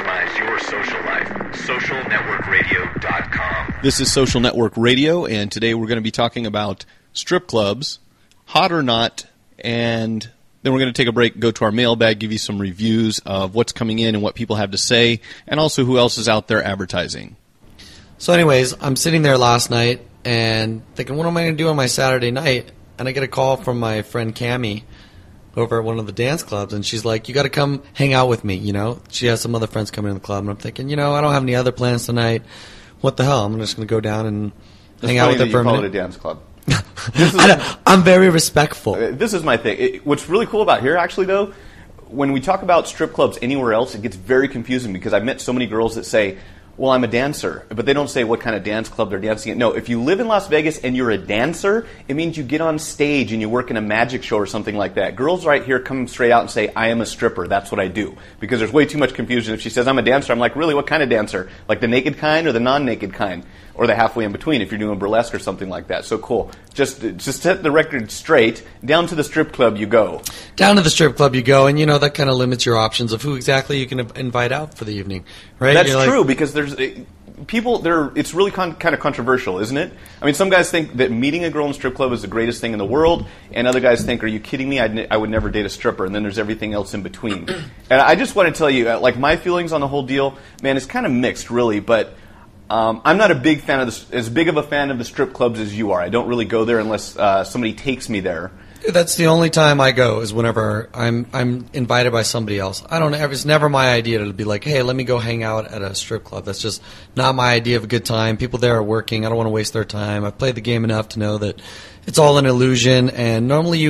Maximize your social life. SocialNetworkRadio.com. This is Social Network Radio, and today we're going to be talking about strip clubs, hot or not, and then we're going to take a break, go to our mailbag, give you some reviews of what's coming in and what people have to say, and also who else is out there advertising. So anyways, I'm sitting there last night and thinking, what am I going to do on my Saturday night? And I get a call from my friend Cammie over at one of the dance clubs, and she's like, you got to come hang out with me, you know? She has some other friends coming in the club, and I'm thinking, you know, I don't have any other plans tonight. What the hell? I'm just going to go down and hang out with her for a minute. Call it a dance club. I'm very respectful. This is my thing. What's really cool about here, actually, though, when we talk about strip clubs anywhere else, it gets very confusing because I've met so many girls that say, well, I'm a dancer, but they don't say what kind of dance club they're dancing at. No, if you live in Las Vegas and you're a dancer, it means you get on stage and you work in a magic show or something like that. Girls right here come straight out and say, I am a stripper. That's what I do. Because there's way too much confusion. If she says, I'm a dancer, I'm like, really, what kind of dancer? Like the naked kind or the non-naked kind? Or the halfway in between if you're doing burlesque or something like that. So cool. Just set the record straight. Down to the strip club you go. Down to the strip club you go, and you know that kind of limits your options of who exactly you can invite out for the evening, right? That's true because there's people there. It's really kind of controversial, isn't it? I mean, some guys think that meeting a girl in a strip club is the greatest thing in the world, and other guys think, "Are you kidding me? I would never date a stripper." And then there's everything else in between. And I just want to tell you, like my feelings on the whole deal, man, it's kind of mixed, really, but. I'm not a big fan of as big of a fan of the strip clubs as you are. I don't really go there unless somebody takes me there. That's the only time I go is whenever I'm invited by somebody else. It's never my idea to be like, hey, let me go hang out at a strip club. That's just not my idea of a good time. People there are working. I don't want to waste their time. I've played the game enough to know that it's all an illusion, and normally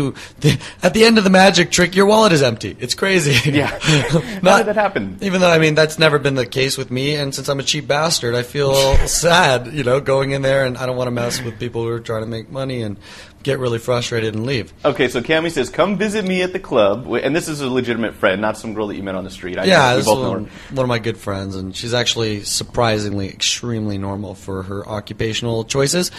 at the end of the magic trick, your wallet is empty. It's crazy. Yeah. How did that happen? Even though, I mean, that's never been the case with me, and since I'm a cheap bastard, I feel sad, you know, going in there, and I don't want to mess with people who are trying to make money and get really frustrated and leave. Okay, so Cammie says, come visit me at the club, and this is a legitimate friend, not some girl that you met on the street. This is one of my good friends, and she's actually surprisingly extremely normal for her occupational choices.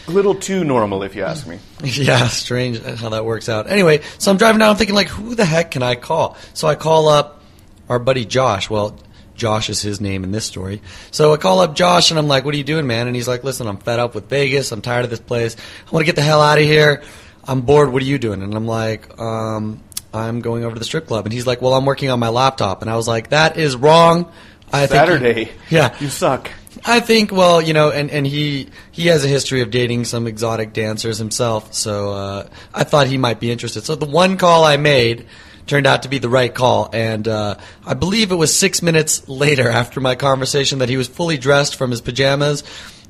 A little too normal, if you ask me. Yeah, strange how that works out. Anyway, so I'm driving down thinking, like, who the heck can I call? So I call up our buddy Josh. Well, Josh is his name in this story. So I call up Josh, and I'm like, what are you doing, man? And he's like, listen, I'm fed up with Vegas. I'm tired of this place. I want to get the hell out of here. I'm bored. What are you doing? And I'm like, I'm going over to the strip club. And he's like, well, I'm working on my laptop. And I was like, that is wrong. Saturday. Yeah. You suck. I think, well, you know, and he has a history of dating some exotic dancers himself, so I thought he might be interested. So the one call I made turned out to be the right call, and I believe it was 6 minutes later after my conversation that he was fully dressed from his pajamas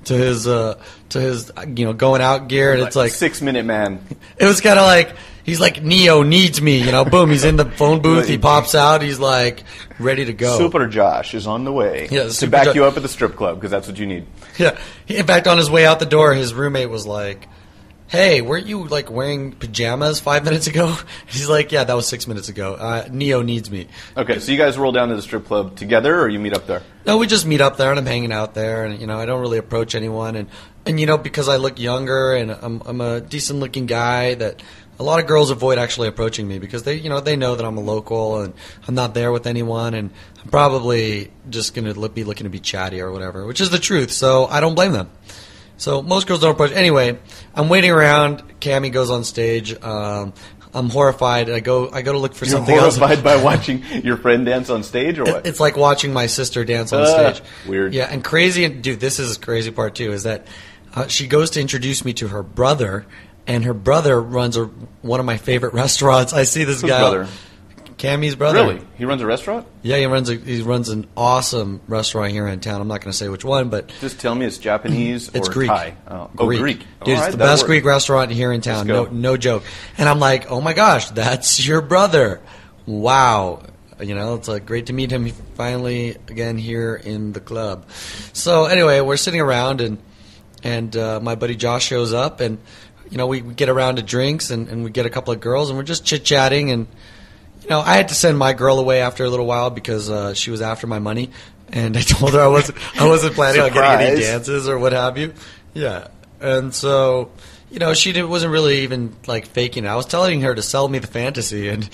to his you know, going out gear, and it's like 6 minute man. It was kind of like he's like Neo needs me, you know. Boom, he's in the phone booth. He pops out. He's like ready to go. Super Josh is on the way to back you up at the strip club because that's what you need. Yeah. In fact, on his way out the door, his roommate was like, hey, weren't you like wearing pajamas 5 minutes ago? He's like, yeah, that was 6 minutes ago. Neo needs me. Okay, so you guys roll down to the strip club together, or you meet up there? No, we just meet up there, and I'm hanging out there, and you know, I don't really approach anyone, and you know, because I look younger and I'm a decent looking guy, that a lot of girls avoid actually approaching me because they know that I'm a local and I'm not there with anyone, and I'm probably just going to be looking to be chatty or whatever, which is the truth. So I don't blame them. So most girls don't approach. Anyway, I'm waiting around. Cammie goes on stage. I'm horrified. I go to look for something else. You're horrified by watching your friend dance on stage, or what? It's like watching my sister dance on stage. Weird. Yeah, and crazy. Dude, this is a crazy part too. Is that she goes to introduce me to her brother, and her brother runs one of my favorite restaurants. I see this Whose guy. brother? Cammie's brother. Really? He runs a restaurant? Yeah, he runs an awesome restaurant here in town. I'm not going to say which one, but just tell me it's Japanese it's or Greek. Thai. Greek. Dude, it's the best Greek restaurant here in town. No joke. And I'm like, oh my gosh, that's your brother. Wow. You know, it's like great to meet him finally again here in the club. So anyway, we're sitting around and my buddy Josh shows up, and you know, we get around to drinks and we get a couple of girls, and we're just chit chatting. And you know, I had to send my girl away after a little while because she was after my money, and I told her I wasn't planning on getting any dances or what have you. Yeah, and so you know, she wasn't really even like faking it. I was telling her to sell me the fantasy, and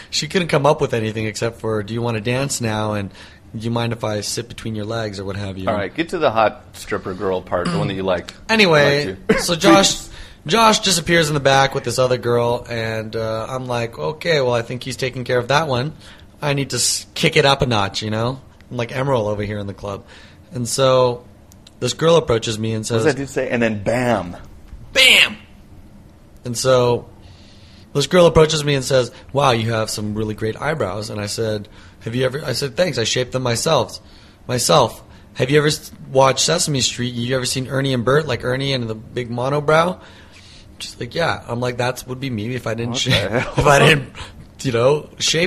she couldn't come up with anything except for, "Do you want to dance now?" And Do you mind if I sit between your legs or what have you? All right, get to the hot stripper girl part, the one that you liked. Anyway, so Josh disappears in the back with this other girl, and I'm like, okay, well, I think he's taking care of that one. I need to kick it up a notch, I'm like Emerald over here in the club. And so this girl approaches me and says... What does that dude say? And then bam. Bam! And so this girl approaches me and says, wow, you have some really great eyebrows. And I said, I said, thanks, I shaped them myself. Have you ever watched Sesame Street? You ever seen Ernie and Bert, like Ernie and the big monobrow? She's like, yeah. I'm like, that would be me if I didn't shape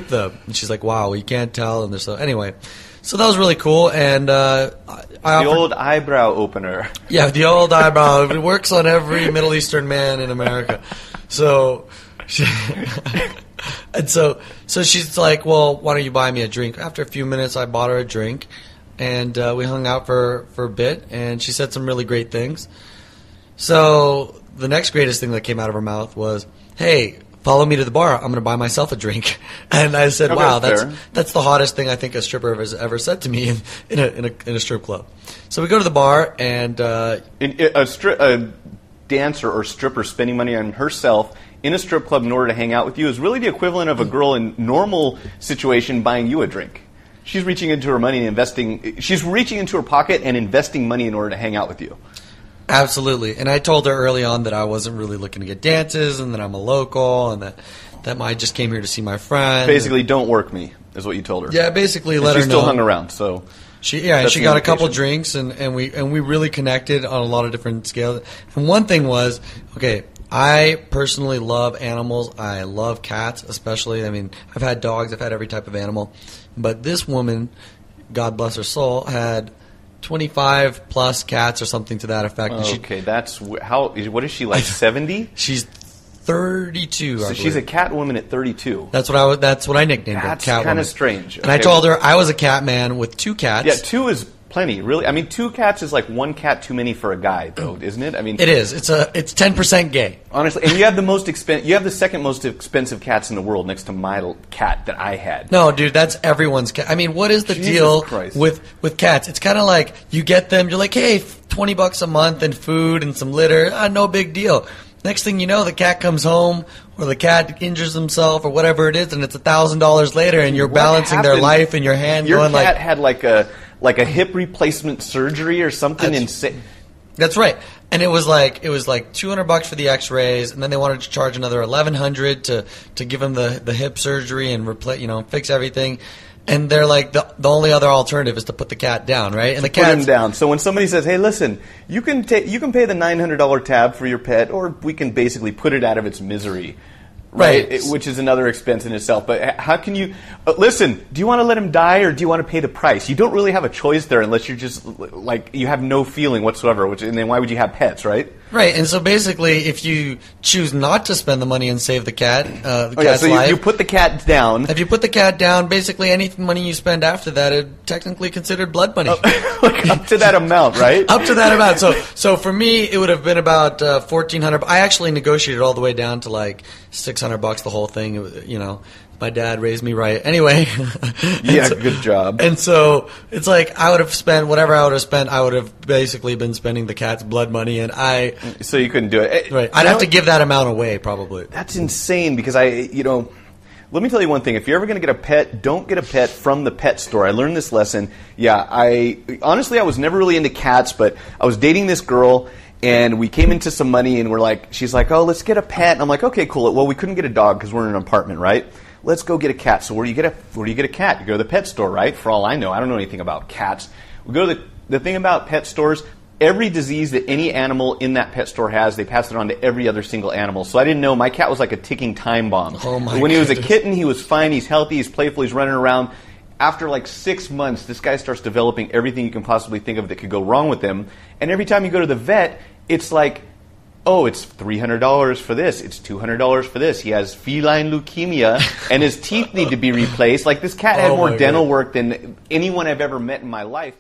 them. And she's like, wow, you can't tell. And so anyway, so that was really cool. And the old eyebrow opener. Yeah, the old eyebrow. It works on every Middle Eastern man in America. So she's like, well, why don't you buy me a drink? After a few minutes, I bought her a drink, and we hung out for a bit, and she said some really great things. So the next greatest thing that came out of her mouth was, hey, follow me to the bar. I'm going to buy myself a drink. And I said, wow, that's the hottest thing I think a stripper has ever said to me in a strip club. So we go to the bar, and a dancer or stripper spending money on herself in a strip club in order to hang out with you is really the equivalent of a girl in normal situation buying you a drink. She's reaching into her money and investing. She's reaching into her pocket and investing money in order to hang out with you. Absolutely. And I told her early on that I wasn't really looking to get dances and that I'm a local and that I just came here to see my friend. Basically, don't work me, is what you told her. Yeah, basically let her know. She still hung around, so... She got a couple drinks, and we really connected on a lot of different scales. And one thing was, okay, I personally love animals. I love cats, especially. I mean, I've had dogs. I've had every type of animal. But this woman, God bless her soul, had 25 plus cats or something to that effect. Okay, what is she, like 70? She's 32. So she's a cat woman at 32. That's what I nicknamed her. That's cat kind woman. of strange. And I told her I was a cat man with 2 cats. Yeah, 2 is plenty, really. I mean, 2 cats is like 1 cat too many for a guy, though, isn't it? I mean, it is. It's 10% gay. Honestly, and you have the second most expensive cats in the world next to my cat that I had. No, dude, that's everyone's cat. I mean, what is the deal with cats? It's kind of like you get them, you're like, hey, $20 a month and food and some litter, no big deal. Next thing you know, the cat comes home, or the cat injures himself, or whatever it is, and it's $1,000 later, and you're balancing their life in your hand. Your cat had like a hip replacement surgery or something insane. That's right, and it was like $200 for the X-rays, and then they wanted to charge another $1,100 to give him the hip surgery and fix everything. And they're like, the only other alternative is to put the cat down, right? And the cat put him down. So when somebody says, "Hey, listen, you can pay the $900 tab for your pet, or we can basically put it out of its misery." Right, which is another expense in itself. But how can you listen? Do you want to let him die, or do you want to pay the price? You don't really have a choice there unless you're just like you have no feeling whatsoever. And then why would you have pets, right? Right, and so basically, if you choose not to spend the money and save the cat, cat's life, you put the cat down. If you put the cat down, basically any money you spend after that is technically considered blood money. Like up to that amount, right? Up to that amount. So for me, it would have been about $1,400. I actually negotiated all the way down to like $600, the whole thing. My dad raised me right. Anyway. Yeah, good job. And so it's like I would have spent whatever I would have spent. I would have basically been spending the cat's blood money, and So you couldn't do it. Right. I'd have to give that amount away, probably. That's insane because let me tell you one thing. If you're ever going to get a pet, don't get a pet from the pet store. I learned this lesson. Yeah, I was never really into cats, but I was dating this girl, and we came into some money, and she's like, oh, let's get a pet. And I'm like, okay, cool. Well, we couldn't get a dog because we're in an apartment, right? Let's go get a cat. So where do you get a cat? You go to the pet store, right? For all I know, I don't know anything about cats. We go to the thing about pet stores. Every disease that any animal in that pet store has, they pass it on to every other single animal. So I didn't know. My cat was like a ticking time bomb. Oh my When he was a kitten, he was fine. He's healthy. He's playful. He's running around. After like 6 months, this guy starts developing everything you can possibly think of that could go wrong with him. And every time you go to the vet, it's like, oh, it's $300 for this. It's $200 for this. He has feline leukemia, and his teeth need to be replaced. Like, this cat had more dental work than anyone I've ever met in my life.